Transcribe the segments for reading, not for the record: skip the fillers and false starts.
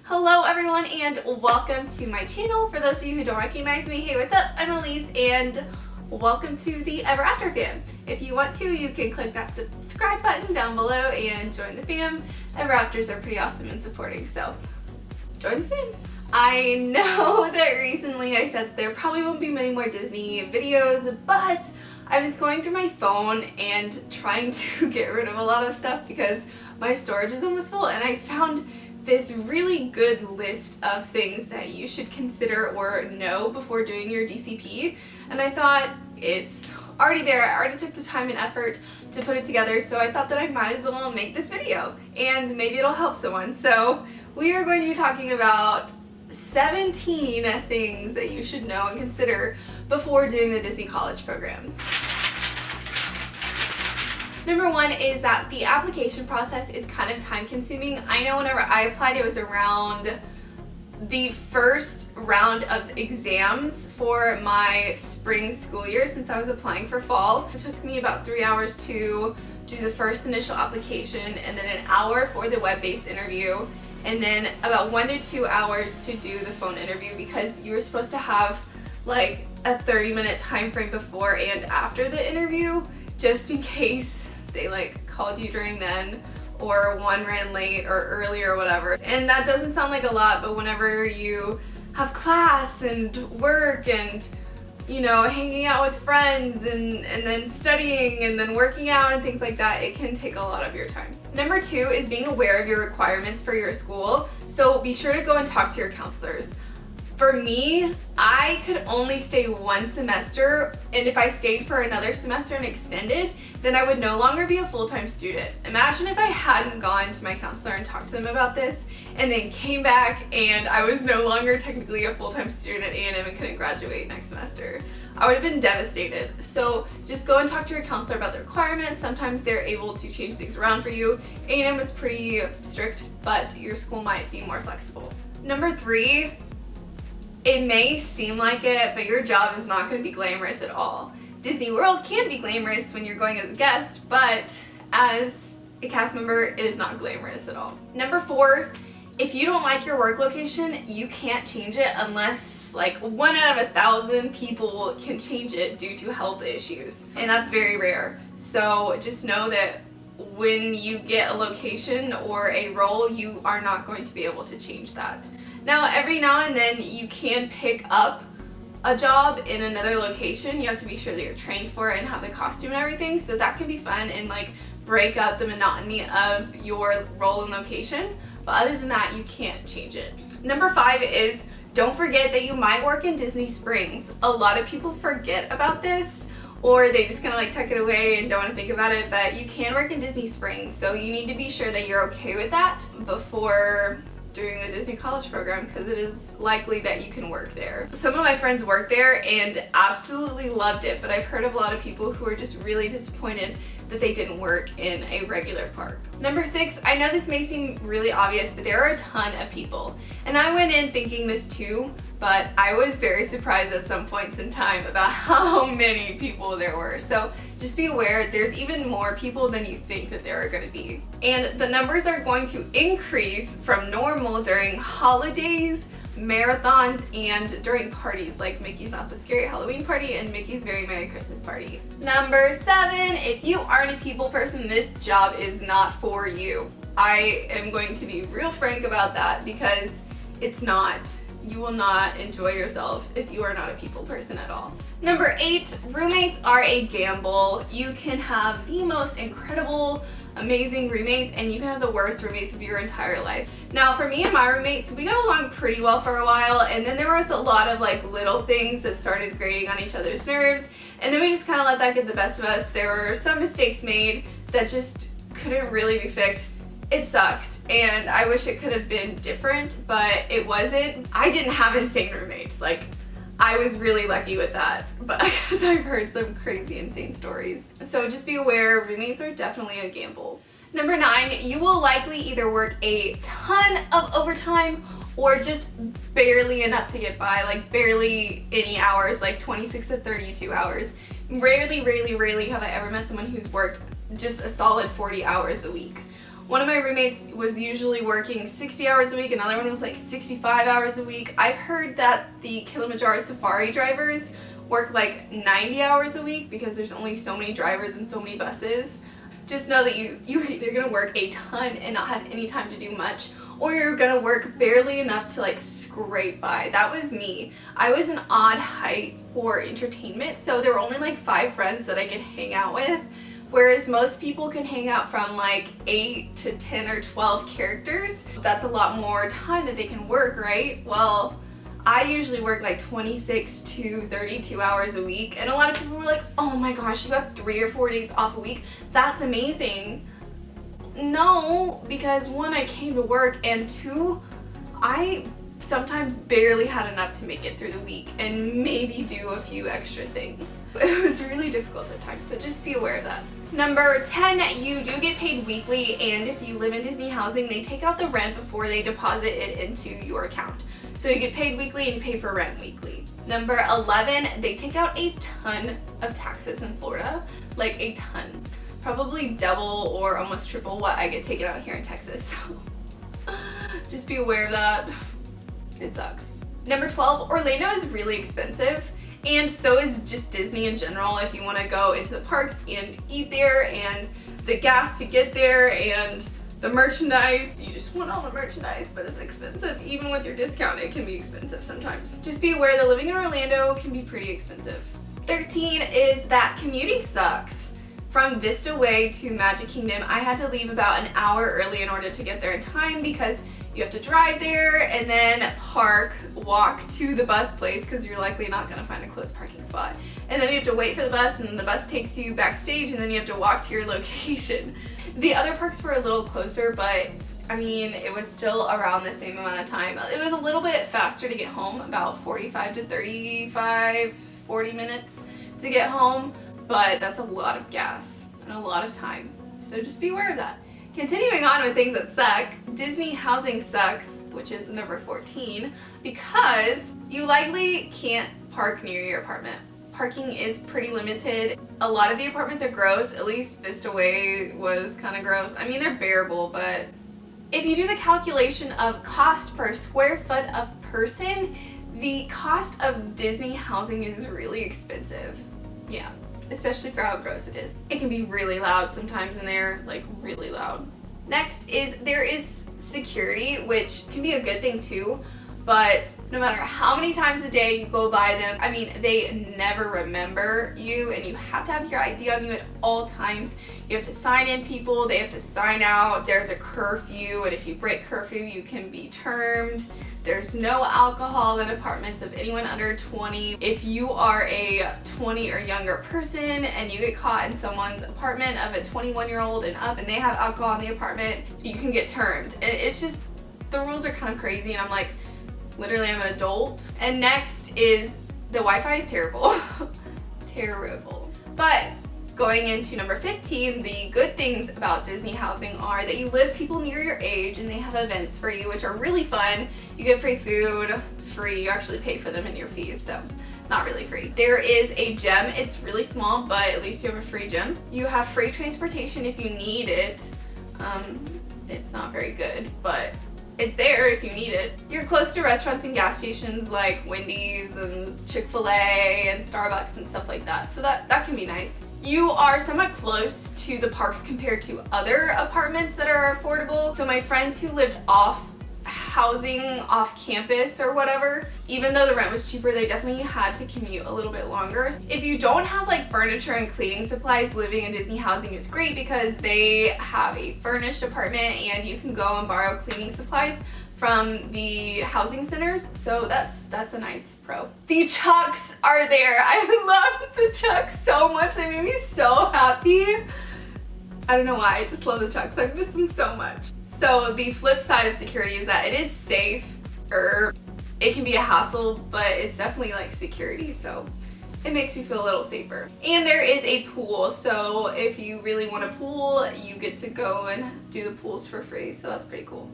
Hello everyone and welcome to my channel. For those of you who don't recognize me, hey, what's up? I'm Elise and welcome to the Ever After fam. If you want to, you can click that subscribe button down below and join the fam. Ever Afters are pretty awesome and supporting, so join the fam. I know that recently I said there probably won't be many more Disney videos, but I was going through my phone and trying to get rid of a lot of stuff because my storage is almost full, and I found this really good list of things that you should consider or know before doing your DCP, and I thought it's already there. I already took the time and effort to put it together, so I thought that I might as well make this video and maybe it'll help someone. So we are going to be talking about 17 things that you should know and consider before doing the Disney College program. Number one is that the application process is kind of time consuming. I know whenever I applied, it was around the first round of exams for my spring school year since I was applying for fall. It took me about 3 hours to do the first initial application, and then an hour for the web-based interview, and then about 1 to 2 hours to do the phone interview, because you were supposed to have like a 30-minute time frame before and after the interview, just in case they like called you during then or one ran late or early or whatever. And that doesn't sound like a lot, but whenever you have class and work and, you know, hanging out with friends and then studying and then working out and things like that, it can take a lot of your time. Number two is being aware of your requirements for your school. So be sure to go and talk to your counselors. For me, I could only stay 1 semester, and if I stayed for another semester and extended, then I would no longer be a full-time student. Imagine if I hadn't gone to my counselor and talked to them about this, and then came back and I was no longer technically a full-time student at A&M and couldn't graduate next semester. I would have been devastated. So just go and talk to your counselor about the requirements. Sometimes they're able to change things around for you. A&M is pretty strict, but your school might be more flexible. Number three, it may seem like it, but your job is not going to be glamorous at all. Disney World can be glamorous when you're going as a guest, but as a cast member, it is not glamorous at all. Number four, if you don't like your work location, you can't change it unless like 1 out of 1,000 people can change it due to health issues, and that's very rare. So just know that when you get a location or a role, you are not going to be able to change that. Now, every now and then you can pick up a job in another location. You have to be sure that you're trained for it and have the costume and everything, so that can be fun and like break up the monotony of your role and location. But other than that, you can't change it. Number five is don't forget that you might work in Disney Springs. A lot of people forget about this, or they just kind of like tuck it away and don't want to think about it, but you can work in Disney Springs, so you need to be sure that you're okay with that before doing the Disney College program, because it is likely that you can work there. Some of my friends work there and absolutely loved it, but I've heard of a lot of people who are just really disappointed that they didn't work in a regular park. Number six, I know this may seem really obvious, but there are a ton of people. And I went in thinking this too, but I was very surprised at some points in time about how many people there were. So just be aware, there's even more people than you think that there are going to be. And the numbers are going to increase from normal during holidays, marathons, and during parties like Mickey's Not So Scary Halloween Party and Mickey's Very Merry Christmas Party. Number seven, if you aren't a people person, this job is not for you. I am going to be real frank about that because it's not. You will not enjoy yourself if you are not a people person at all. Number eight, roommates are a gamble. You can have the most incredible, amazing roommates, and you can have the worst roommates of your entire life. Now, for me and my roommates, we got along pretty well for a while, and then there was a lot of like little things that started grating on each other's nerves, and then we just kind of let that get the best of us. There were some mistakes made that just couldn't really be fixed. It sucked, and I wish it could have been different, but it wasn't. I didn't have insane roommates. Like, I was really lucky with that, but because I've heard some crazy insane stories. So just be aware, roommates are definitely a gamble. Number nine, you will likely either work a ton of overtime or just barely enough to get by, like barely any hours, like 26 to 32 hours. Rarely have I ever met someone who's worked just a solid 40 hours a week. One of my roommates was usually working 60 hours a week, another one was like 65 hours a week. I've heard that the Kilimanjaro Safari drivers work like 90 hours a week because there's only so many drivers and so many buses. Just know that you're either gonna work a ton and not have any time to do much, or you're gonna work barely enough to like scrape by. That was me. I was an odd height for entertainment, so there were only like 5 friends that I could hang out with, whereas most people can hang out from like 8 to 10 or 12 characters. That's a lot more time that they can work, right? Well, I usually work like 26 to 32 hours a week, and a lot of people were like, oh my gosh, you have 3 or 4 days off a week. That's amazing. No, because 1, I came to work, and 2, I sometimes barely had enough to make it through the week and maybe do a few extra things. It was really difficult at times, so just be aware of that. Number 10, you do get paid weekly, and if you live in Disney housing, they take out the rent before they deposit it into your account. So you get paid weekly and pay for rent weekly. Number 11, they take out a ton of taxes in Florida, like a ton. Probably double or almost triple what I get taken out here in Texas. So just be aware of that. It sucks. Number 12, Orlando is really expensive, and so is just Disney in general. If you want to go into the parks and eat there, and the gas to get there, and the merchandise, you just want all the merchandise, but it's expensive. Even with your discount, it can be expensive sometimes. Just be aware that living in Orlando can be pretty expensive. 13 is that commuting sucks. From Vista Way to Magic Kingdom, I had to leave about an hour early in order to get there in time, because you have to drive there and then walk to the bus place because you're likely not going to find a close parking spot. And then you have to wait for the bus, and then the bus takes you backstage, and then you have to walk to your location. The other parks were a little closer, but I mean, it was still around the same amount of time. It was a little bit faster to get home, about 45 to 35, 40 minutes to get home, but that's a lot of gas and a lot of time. So just be aware of that. Continuing on with things that suck, Disney housing sucks, which is number 14, because you likely can't park near your apartment. Parking is pretty limited. A lot of the apartments are gross. At least Vista Way was kind of gross. I mean, they're bearable, but if you do the calculation of cost per square foot of person, the cost of Disney housing is really expensive. Yeah, especially for how gross it is. It can be really loud sometimes in there, like really loud. Next is there is security, which can be a good thing too, but no matter how many times a day you go by them, I mean, they never remember you, and you have to have your ID on you at all times. You have to sign in people, they have to sign out. There's a curfew, and if you break curfew, you can be termed. There's no alcohol in apartments of anyone under 20. If you are a 20 or younger person and you get caught in someone's apartment of a 21-year-old and up, and they have alcohol in the apartment, you can get termed. And it's just, the rules are kind of crazy, and I'm like, literally, I'm an adult. And next is the Wi-Fi is terrible. Terrible. But going into number 15, the good things about Disney housing are that you live people near your age, and they have events for you, which are really fun. You get free food, you actually pay for them in your fees, so not really free. There is a gym. It's really small, but at least you have a free gym. You have free transportation if you need it. It's not very good, but it's there if you need it. You're close to restaurants and gas stations like Wendy's and Chick-fil-A and Starbucks and stuff like that, so that can be nice. You are somewhat close to the parks compared to other apartments that are affordable. So my friends who lived off campus or whatever, even though the rent was cheaper, they definitely had to commute a little bit longer. If you don't have like furniture and cleaning supplies, living in Disney housing is great because they have a furnished apartment and you can go and borrow cleaning supplies from the housing centers, so that's a nice pro. The Chucks are there. I love the Chucks so much. They made me so happy. I don't know why, I just love the Chucks. I miss them so much. So the flip side of security is that it is safer. It can be a hassle, but it's definitely like security, so it makes you feel a little safer. And there is a pool, so if you really want a pool, you get to go and do the pools for free, so that's pretty cool.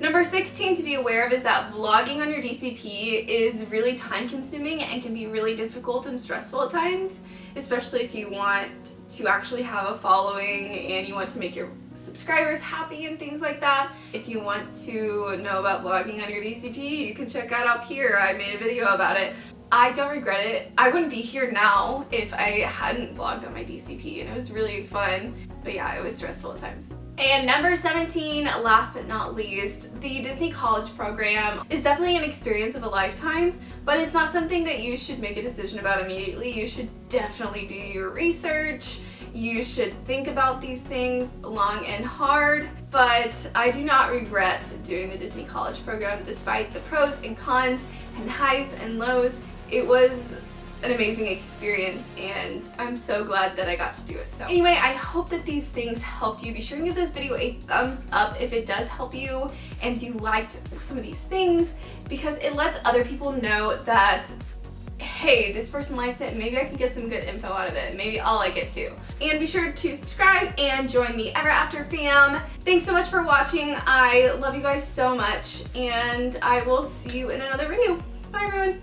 Number 16 to be aware of is that vlogging on your DCP is really time consuming and can be really difficult and stressful at times, especially if you want to actually have a following and you want to make your subscribers happy and things like that. If you want to know about vlogging on your DCP, you can check that out here. I made a video about it. I don't regret it. I wouldn't be here now if I hadn't vlogged on my DCP, and it was really fun. But yeah, it was stressful at times. And number 17, last but not least, the Disney College Program is definitely an experience of a lifetime, but it's not something that you should make a decision about immediately. You should definitely do your research. You should think about these things long and hard, but I do not regret doing the Disney College Program despite the pros and cons and highs and lows. It was an amazing experience, and I'm so glad that I got to do it. So anyway, I hope that these things helped you. Be sure to give this video a thumbs up if it does help you and you liked some of these things, because it lets other people know that, hey, this person likes it, maybe I can get some good info out of it. Maybe I'll like it too. And be sure to subscribe and join me Ever After fam. Thanks so much for watching. I love you guys so much, and I will see you in another video. Bye everyone.